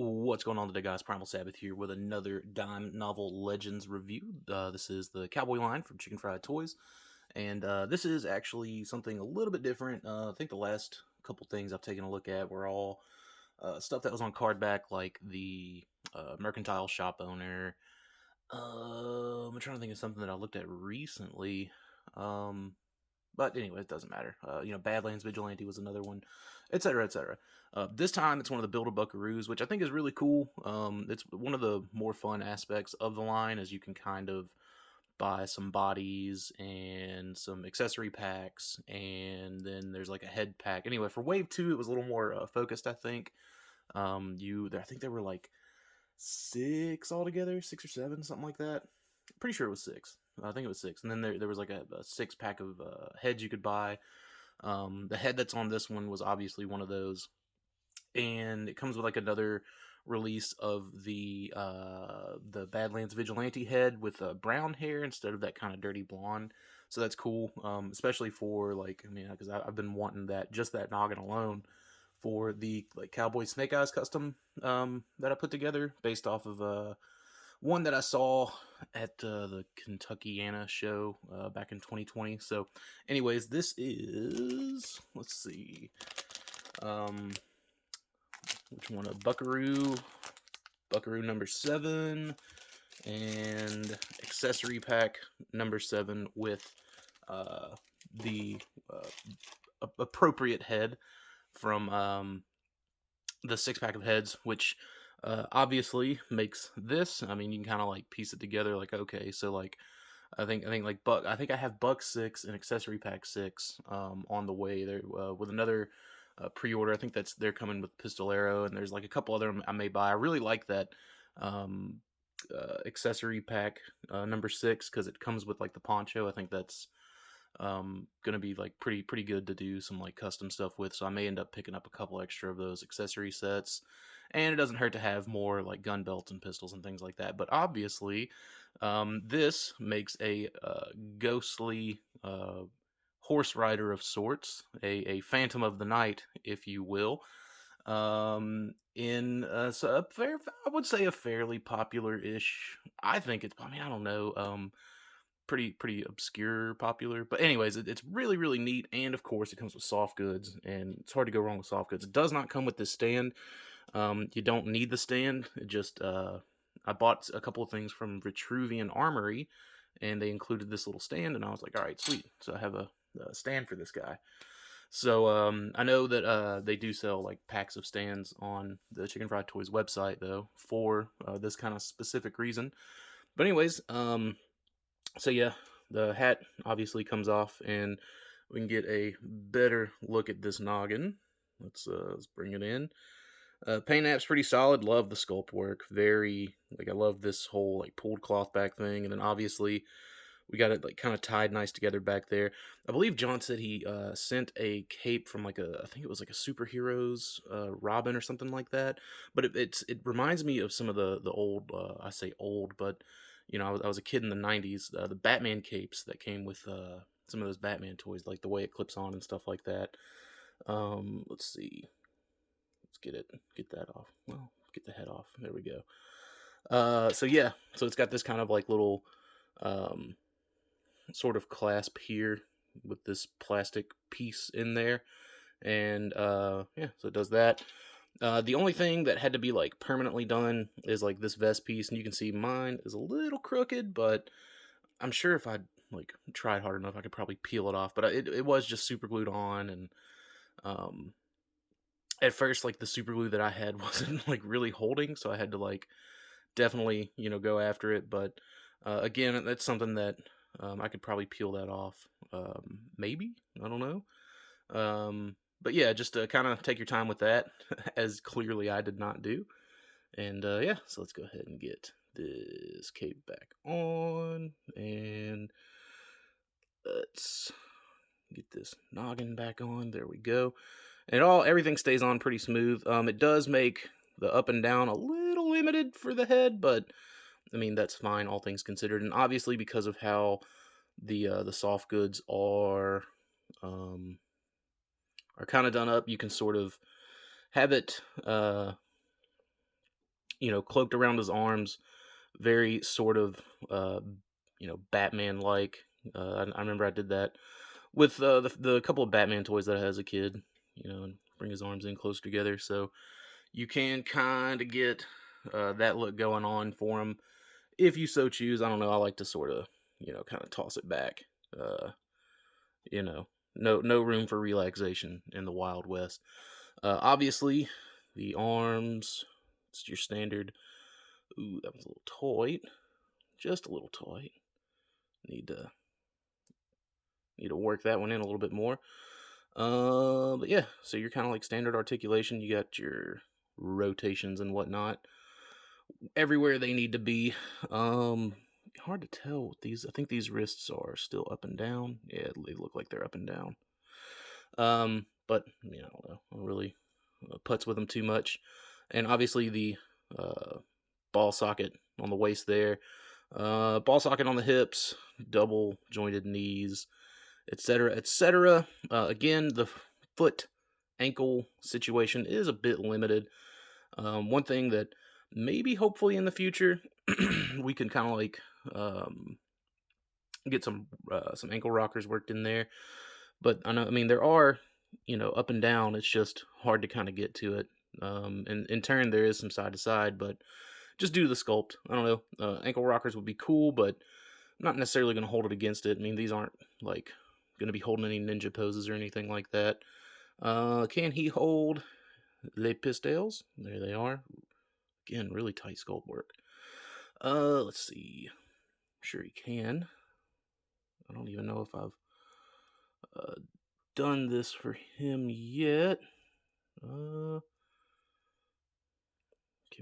What's going on today, guys? Primal Sabbath here with another Dime Novel Legends review. This is the Cowboy line from Chicken Fried Toys, and this is actually something a little bit different. I think the last couple things I've taken a look at were all stuff that was on cardback, like the Mercantile Shop Owner. I'm trying to think of something that I looked at recently. Um, but anyway, it doesn't matter. Badlands Vigilante was another one, etc., etc. This time, it's one of the Build a Buck-A-Roos, which I think is really cool. It's one of the more fun aspects of the line, as you can kind of buy some bodies and some accessory packs, and then there's like a head pack. Anyway, for Wave 2, it was a little more focused, I think. I think there were like six altogether, six or seven, something like that. Pretty sure it was six. I think it was six. And then there was like a six pack of heads you could buy. The head that's on this one was obviously one of those, and it comes with like another release of the Badlands Vigilante head with brown hair instead of that kind of dirty blonde. So that's cool, especially for like because I've been wanting that noggin alone for the like Cowboy Snake Eyes custom that I put together based off of one that I saw at the Kentuckiana show back in 2020. So, anyways, this is, let's see, um, which one? A Buck-A-Roo, Buck-A-Roo number 7, and accessory pack number 7 with the appropriate head from the 6 pack of heads, which obviously makes this. I mean, you can kind of like piece it together. Like, okay, so like I think like Buck. I think I have Buck 6 and accessory pack 6 on the way there with another pre-order. I think they're coming with Pistolero, and there's like a couple other I may buy. I really like that um, accessory pack number 6 because it comes with like the poncho. I think that's gonna be like pretty good to do some like custom stuff with, so I may end up picking up a couple extra of those accessory sets. And it doesn't hurt to have more like gun belts and pistols and things like that. But obviously, this makes a ghostly horse rider of sorts, a phantom of the night, if you will, in so I would say a fairly popular-ish. I think it's, I mean, I don't know, pretty obscure popular, but anyways, it's really neat. And of course it comes with soft goods, and it's hard to go wrong with soft goods. It does not come with this stand. You don't need the stand. It just I bought a couple of things from Vitruvian Armory, and they included this little stand, and I was like, all right, sweet, so I have a stand for this guy. So I know that they do sell like packs of stands on the Chicken Fried Toys website, though, for this kind of specific reason. But anyways, so yeah, the hat obviously comes off, and we can get a better look at this noggin. Let's bring it in. Paint app's pretty solid. Love the sculpt work. Very, like, I love this whole like pulled cloth back thing, and then obviously we got it like kind of tied nice together back there. I believe John said he sent a cape from like I think it was like a superheroes Robin or something like that. But it reminds me of some of the old, I say old, but I was a kid in the '90s. The Batman capes that came with some of those Batman toys, like the way it clips on and stuff like that. Let's see. Let's get that off. Well, get the head off. There we go. So yeah, so it's got this kind of like little um, sort of clasp here with this plastic piece in there, and yeah, so it does that. The only thing that had to be like permanently done is like this vest piece, and you can see mine is a little crooked, but I'm sure if I like tried hard enough, I could probably peel it off. But it was just super glued on, and um, at first, like the super glue that I had wasn't like really holding, so I had to like definitely go after it. But again, that's something that I could probably peel that off. Maybe, I don't know. But yeah, just kind of take your time with that, as clearly I did not do. And yeah, so let's go ahead and get this cape back on, and let's get this noggin back on. There we go. And everything stays on pretty smooth. It does make the up and down a little limited for the head, but I mean that's fine, all things considered. And obviously, because of how the soft goods are kind of done up, you can sort of have it cloaked around his arms, very sort of, uh, Batman like. I remember I did that with the couple of Batman toys that I had as a kid, and bring his arms in close together. So you can kind of get that look going on for him if you so choose. I don't know. I like to sort of, kind of toss it back. Uh, you know, no room for relaxation in the Wild West. Obviously, the arms. It's your standard. Ooh, that was a little tight. Just a little tight. Need to work that one in a little bit more. But yeah, so you're kind of like standard articulation. You got your rotations and whatnot everywhere they need to be. Hard to tell with these. I think these wrists are still up and down. Yeah, they look like they're up and down. But I don't know. I don't really putz with them too much. And obviously the ball socket on the waist there, ball socket on the hips, double jointed knees, etc., etc. Again, the foot ankle situation is a bit limited. One thing that maybe hopefully in the future we can kind of like get some ankle rockers worked in there. But I mean there are, up and down. It's just hard to kind of get to it. And in turn there is some side to side, but just due to the sculpt, I don't know. Ankle rockers would be cool, but I'm not necessarily going to hold it against it. I mean, these aren't like going to be holding any ninja poses or anything like that. Can he hold les pistils? There they are. Again, really tight sculpt work. Let's see. I'm sure he can. I don't even know if I've done this for him yet. Can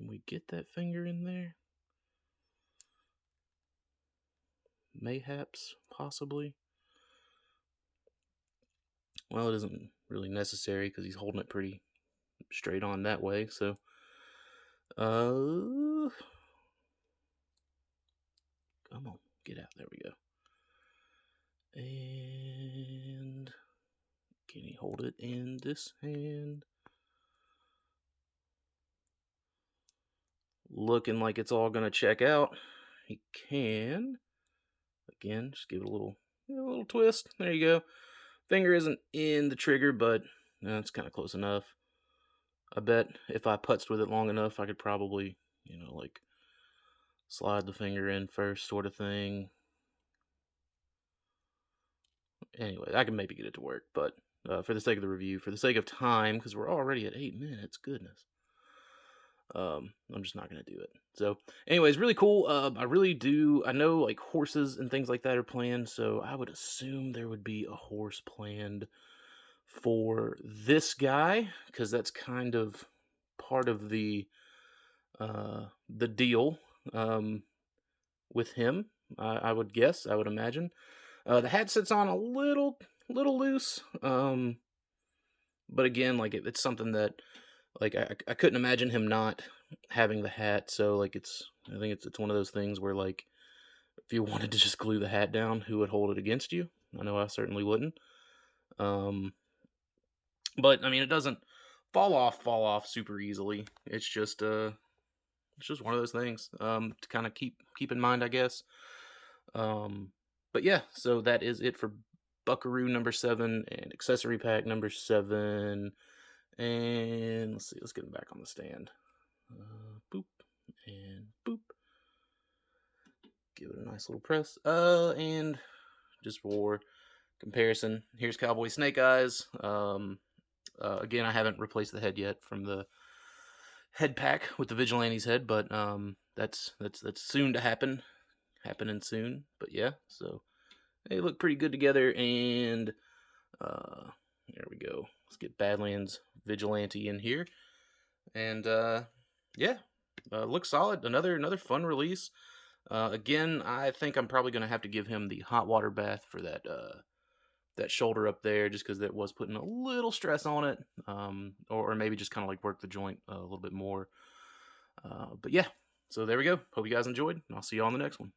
we get that finger in there? Mayhaps, possibly. Well, it isn't really necessary because he's holding it pretty straight on that way. So, come on, get out. There we go. And can he hold it in this hand? Looking like it's all gonna check out. He can. Again, just give it a little twist. There you go. Finger isn't in the trigger, but it's kind of close enough. I bet if I putzed with it long enough, I could probably, like slide the finger in first, sort of thing. Anyway, I can maybe get it to work, but for the sake of the review, for the sake of time, because we're already at 8 minutes, goodness. I'm just not going to do it. So, anyways, really cool. I know like horses and things like that are planned, so I would assume there would be a horse planned for this guy, because that's kind of part of the deal with him. I would guess, I would imagine. The hat sits on a little loose, but again, like it's something that like I couldn't imagine him not having the hat. So like I think it's one of those things where like if you wanted to just glue the hat down, who would hold it against you? I know I certainly wouldn't. But I mean, it doesn't fall off super easily. It's just one of those things to kind of keep in mind, I guess. But yeah, so that is it for Buck-A-Roo number 7 and accessory pack number 7. And let's see, let's get him back on the stand. Boop and boop. Give it a nice little press. And just for comparison, here's Cowboy Snake Eyes. Again, I haven't replaced the head yet from the head pack with the Vigilante's head, but that's soon to happen. Happening soon. But yeah, so they look pretty good together, and there we go. Let's get Badlands Vigilante in here. And yeah, looks solid. Another fun release. Again, I think I'm probably going to have to give him the hot water bath for that shoulder up there, just because that was putting a little stress on it, or maybe just kind of like work the joint a little bit more. But yeah, so there we go. Hope you guys enjoyed, and I'll see you on the next one.